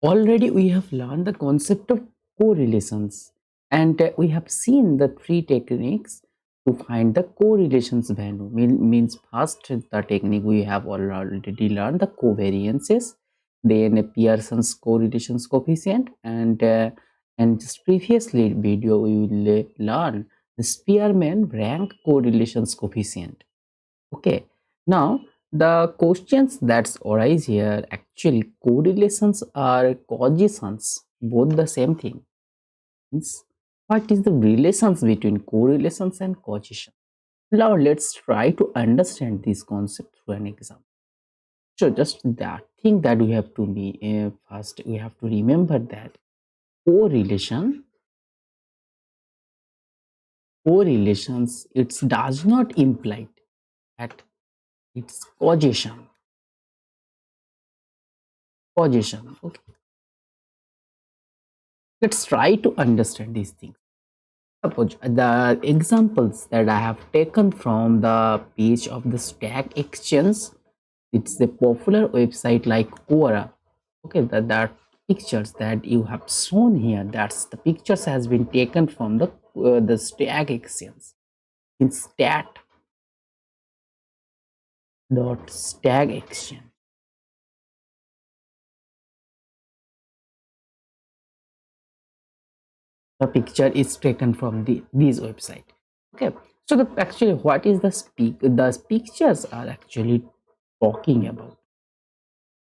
Already we have learned the concept of correlations, and we have seen the three techniques to find the correlations value. Means first the technique we have already learned the covariances, then Pearson's correlations coefficient, and just previously video we will learn the Spearman rank correlations coefficient. Okay, now the questions that arise here, actually correlations are causations, both the same thing. Means what is the relations between correlations and causation? Now let's try to understand this concept through an example. So just that thing that we have to be first we have to remember that correlation correlations it does not imply that it's causation. Okay, let's try to understand these things. Suppose the examples that I have taken from the page of the Stack Exchange, it's a popular website like Quora. Okay, that pictures that you have shown here, that's the pictures has been taken from the Stack Exchange. In stat.stack exchange. The picture is taken from these website. Okay, so the actually what is the pictures are actually talking about.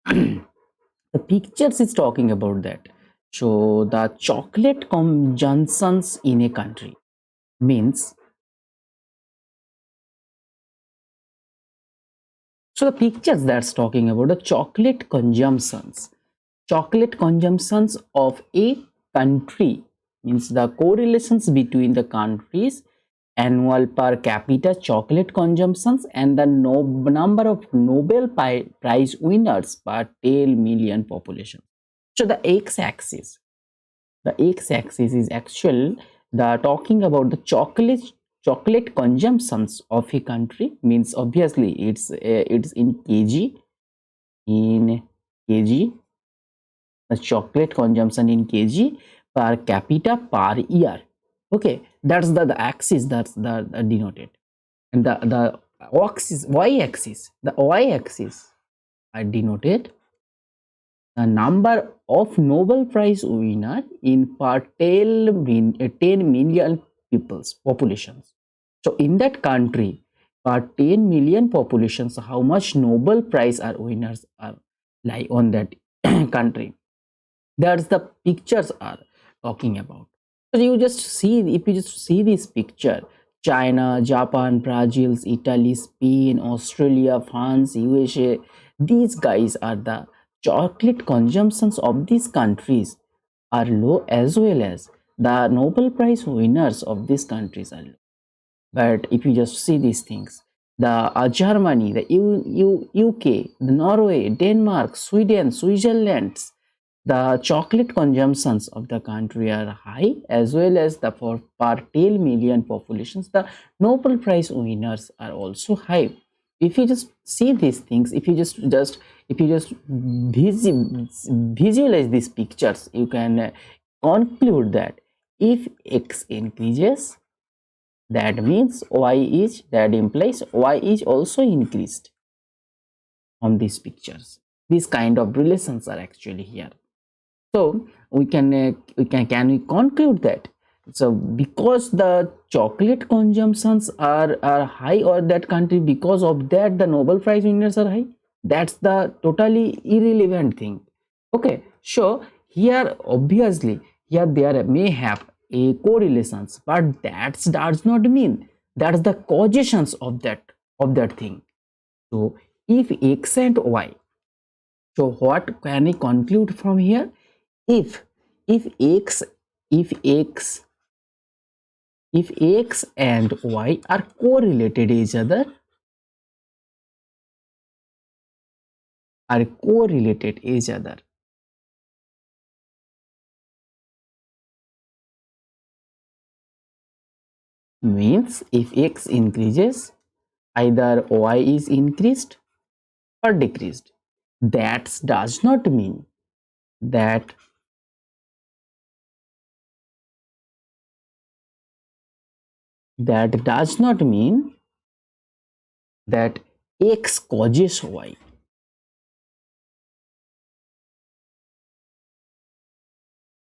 The pictures is talking about that. So the chocolate consumptions in a country means, so the pictures that's talking about the chocolate consumptions of a country means the correlations between the countries annual per capita chocolate consumptions and the number of Nobel Prize winners per 10 million population. So the x-axis is actual the talking about the chocolate consumptions of a country means obviously it's in kg, the chocolate consumption in kg per capita per year. Okay, that's the axis that's the denoted, and the y axis are denoted the number of Nobel Prize winner in per 10 million people's populations. So in that country, per 10 million populations, how much Nobel Prize are winners are lie on that country. That's the pictures are talking about. So you just see, if you just see this picture, China, Japan, Brazil, Italy, Spain, Australia, France, USA, these guys are the chocolate consumptions of these countries are low, as well as the Nobel Prize winners of these countries are low. But if you just see these things, the Germany, the UK, the Norway, Denmark, Sweden, Switzerland, the chocolate consumptions of the country are high, as well as the for per 10 million populations, the Nobel Prize winners are also high. If you just see these things, if you just visualize these pictures, you can conclude that if x increases, that means that implies y is also increased from these pictures. These kind of relations are actually here. So can we conclude that, so because the chocolate consumptions are high or that country, because of that the Nobel Prize winners are high? That's the totally irrelevant thing. Okay, so here obviously here there may have a correlations, but that does not mean that's the causations of that thing. So if x and y, so what can we conclude from here? if if x if x if x and y are correlated each other, means if x increases, either y is increased or decreased. That does not mean that does not mean that X causes Y,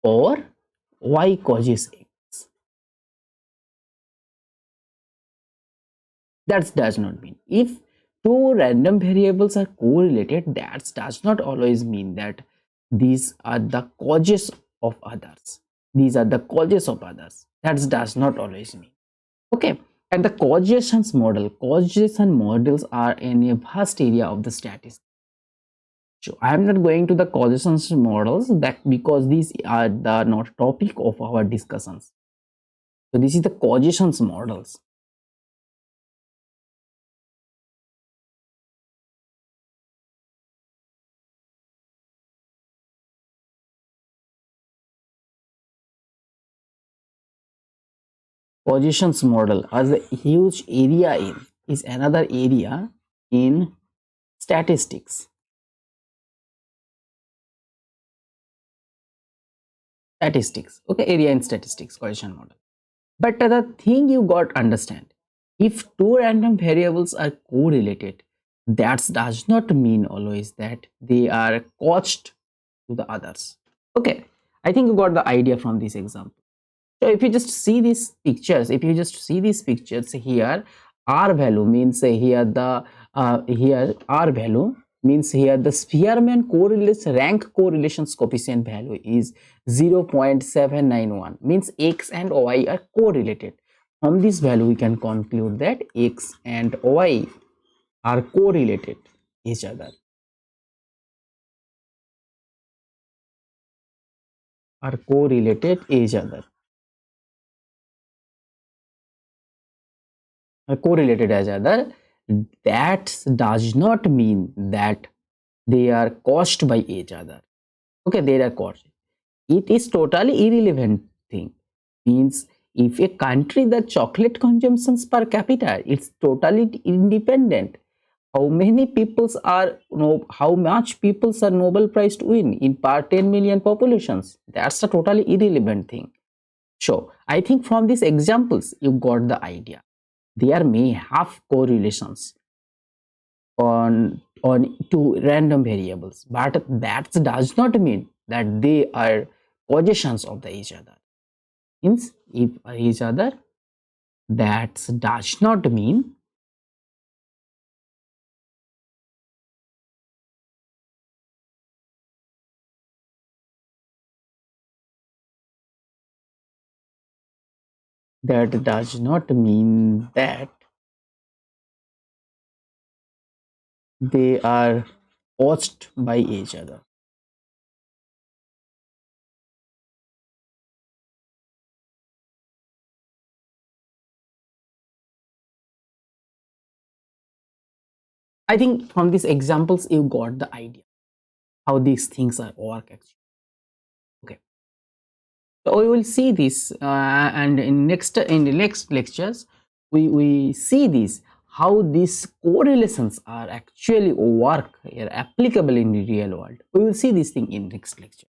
or Y causes X. That does not mean. If two random variables are correlated, that does not always mean that these are the causes of others. These are the causes of others. That does not always mean. Okay. And the causation models are in a vast area of the statistics. So I am not going to the causation models that because these are the not topic of our discussions. So this is the causation models. Causations model as a huge area in is another area in statistics. Okay, area in statistics, causation model. But the thing you got understand, if two random variables are correlated, that does not mean always that they are caused to the others. Okay, I think you got the idea from this example. So if you just see these pictures, here, R value means here R value means here the Spearman correlation rank correlations coefficient value is 0.791, means X and Y are correlated. From this value we can conclude that X and Y are correlated each other. Are correlated each other. Correlated as other, that does not mean that they are caused by each other. Okay, they are caused. It is totally irrelevant thing. Means if a country the chocolate consumptions per capita, it's totally independent. How many peoples are how much peoples are Nobel Prize to win in per 10 million populations? That's a totally irrelevant thing. So I think from these examples you got the idea. There may have correlations on two random variables, but that does not mean that they are causations of the each other. Means if each other, that does not mean that does not mean that they are caused by each other. I think from these examples you got the idea how these things are work actually. Okay, so we will see this and in the next lectures we see this how these correlations are actually work are applicable in the real world. We will see this thing in next lecture.